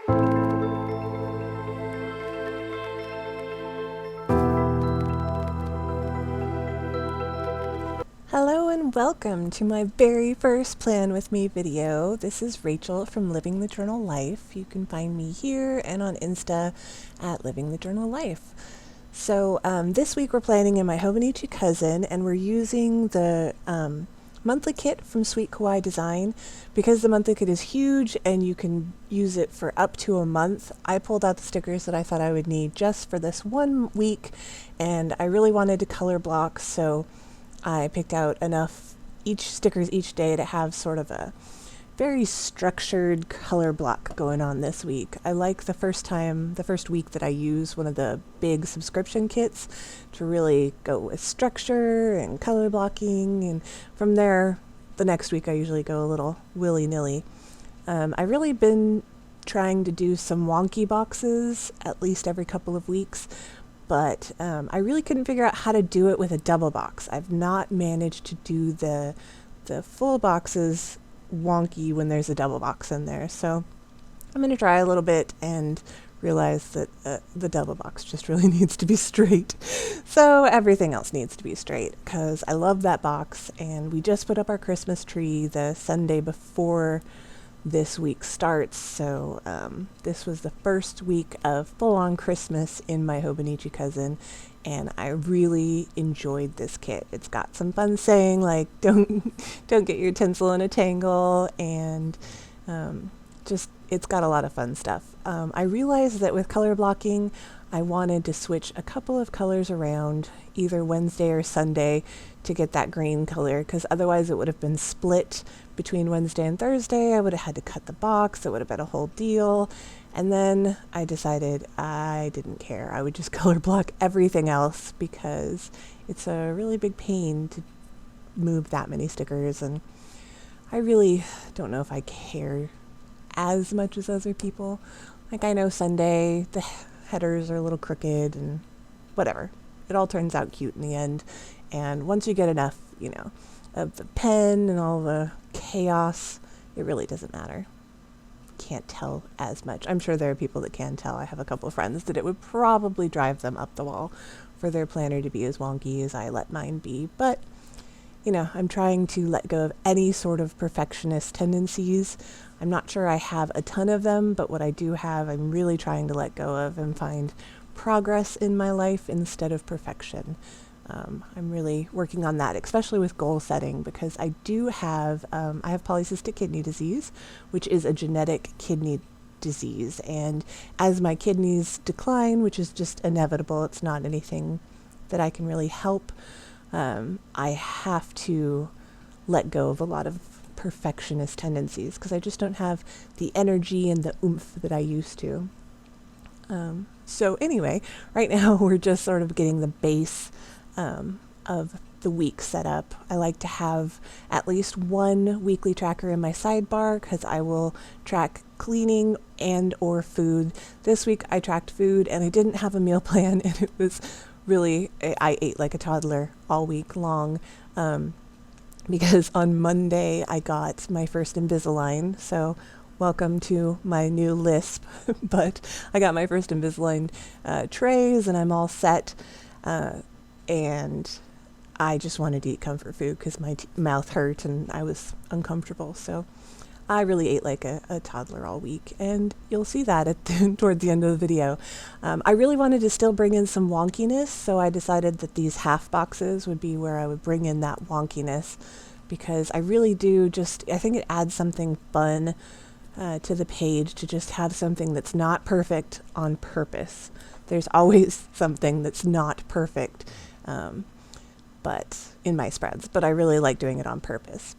Hello and welcome to my very first Plan With Me video. This is Rachel from Living the Journal Life. You can find me here and on Insta at Living the Journal Life. So this week we're planning in my Hobonichi cousin, and we're using the monthly kit from Sweet Kawaii Design. Because the monthly kit is huge and you can use it for up to a month, I pulled out the stickers that I thought I would need just for this 1 week, and I really wanted to color block, so I picked out enough stickers each day to have sort of a very structured color block going on this week. I like the first week that I use one of the big subscription kits to really go with structure and color blocking, and from there, the next week I usually go a little willy-nilly. I've really been trying to do some wonky boxes at least every couple of weeks, but I really couldn't figure out how to do it with a double box. I've not managed to do the full boxes wonky when there's a double box in there. So I'm going to try a little bit and realize that the double box just really needs to be straight. So everything else needs to be straight because I love that box, and we just put up our Christmas tree the Sunday before this week starts, so this was the first week of full-on Christmas in my Hobonichi cousin, and I really enjoyed this kit. It's got some fun saying like don't get your tinsel in a tangle, and it's got a lot of fun stuff. I realized that with color blocking I wanted to switch a couple of colors around either Wednesday or Sunday to get that green color, because otherwise it would have been split between Wednesday and Thursday. I would have had to cut the box. It would have been a whole deal. And then I decided I didn't care. I would just color block everything else because it's a really big pain to move that many stickers, and I really don't know if I care as much as other people. Like, I know Sunday the headers are a little crooked and whatever. It all turns out cute in the end. And once you get enough, of the pen and all the chaos, it really doesn't matter. Can't tell as much. I'm sure there are people that can tell. I have a couple of friends that it would probably drive them up the wall for their planner to be as wonky as I let mine be. But, I'm trying to let go of any sort of perfectionist tendencies. I'm not sure I have a ton of them, but what I do have, I'm really trying to let go of and find progress in my life instead of perfection. I'm really working on that, especially with goal setting, because I do have, I have polycystic kidney disease, which is a genetic kidney disease. And as my kidneys decline, which is just inevitable, it's not anything that I can really help, I have to let go of a lot of perfectionist tendencies because I just don't have the energy and the oomph that I used to. So anyway, right now we're just sort of getting the base of the week set up. I like to have at least one weekly tracker in my sidebar because I will track cleaning and or food. This week I tracked food and I didn't have a meal plan, and it was really, I ate like a toddler all week long. Because on Monday I got my first Invisalign, so welcome to my new lisp, but I got my first Invisalign trays and I'm all set, and I just wanted to eat comfort food because my mouth hurt and I was uncomfortable, so I really ate like a toddler all week, and you'll see that toward the end of the video. I really wanted to still bring in some wonkiness, so I decided that these half boxes would be where I would bring in that wonkiness, because I really do I think it adds something fun to the page to just have something that's not perfect on purpose. There's always something that's not perfect, but in my spreads, but I really like doing it on purpose.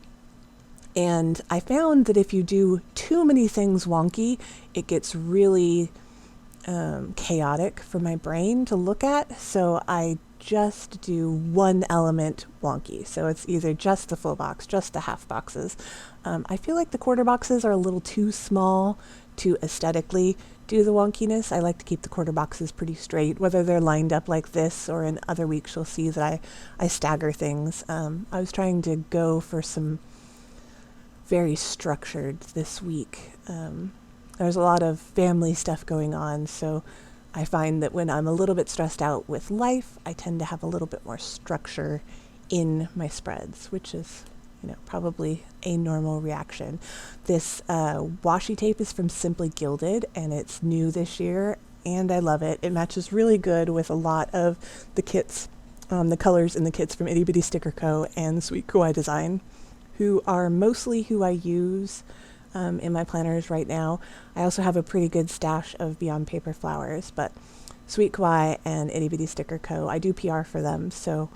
And I found that if you do too many things wonky, it gets really chaotic for my brain to look at. So I just do one element wonky. So it's either just the full box, just the half boxes. I feel like the quarter boxes are a little too small to aesthetically do the wonkiness. I like to keep the quarter boxes pretty straight, whether they're lined up like this or in other weeks you'll see that I stagger things. I was trying to go for some very structured this week, there's a lot of family stuff going on, so I find that when I'm a little bit stressed out with life, I tend to have a little bit more structure in my spreads, which is, probably a normal reaction. This washi tape is from Simply Gilded, and it's new this year, and I love it. It matches really good with a lot of the kits, the colors in the kits from Itty Bitty Sticker Co. and Sweet Kawaii Design, who are mostly who I use in my planners right now. I also have a pretty good stash of Beyond Paper Flowers, but Sweet Kawaii and Itty Bitty Sticker Co., I do PR for them, so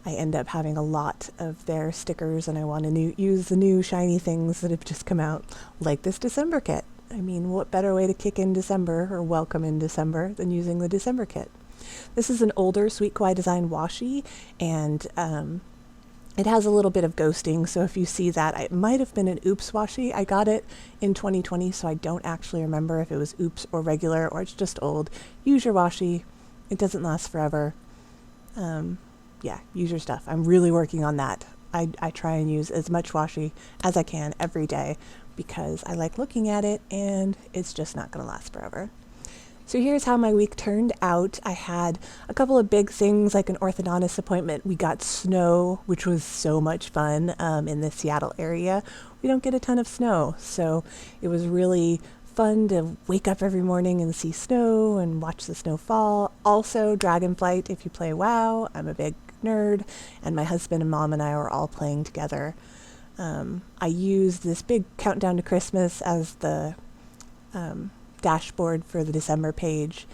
I end up having a lot of their stickers, and I want to use the new shiny things that have just come out, like this December kit. I mean, what better way to kick in December or welcome in December than using the December kit? This is an older Sweet Kawaii Design washi, and it has a little bit of ghosting, so if you see that, it might have been an Oops washi. I got it in 2020, so I don't actually remember if it was Oops or regular, or it's just old. Use your washi. It doesn't last forever. Yeah, use your stuff. I'm really working on that. I try and use as much washi as I can every day because I like looking at it, and it's just not going to last forever. So here's how my week turned out. I had a couple of big things, like an orthodontist appointment. We got snow, which was so much fun in the Seattle area. We don't get a ton of snow, so it was really fun to wake up every morning and see snow and watch the snow fall. Also, Dragonflight, if you play WoW. I'm a big nerd, and my husband and mom and I were all playing together. I used this big countdown to Christmas as the dashboard for the December page,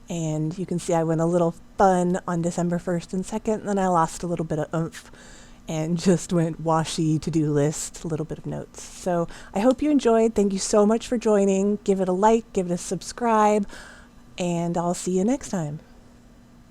and you can see I went a little fun on December 1st and 2nd, and then I lost a little bit of oomph and just went washi to-do list, a little bit of notes. So I hope you enjoyed. Thank you so much for joining. Give it a like, give it a subscribe, and I'll see you next time.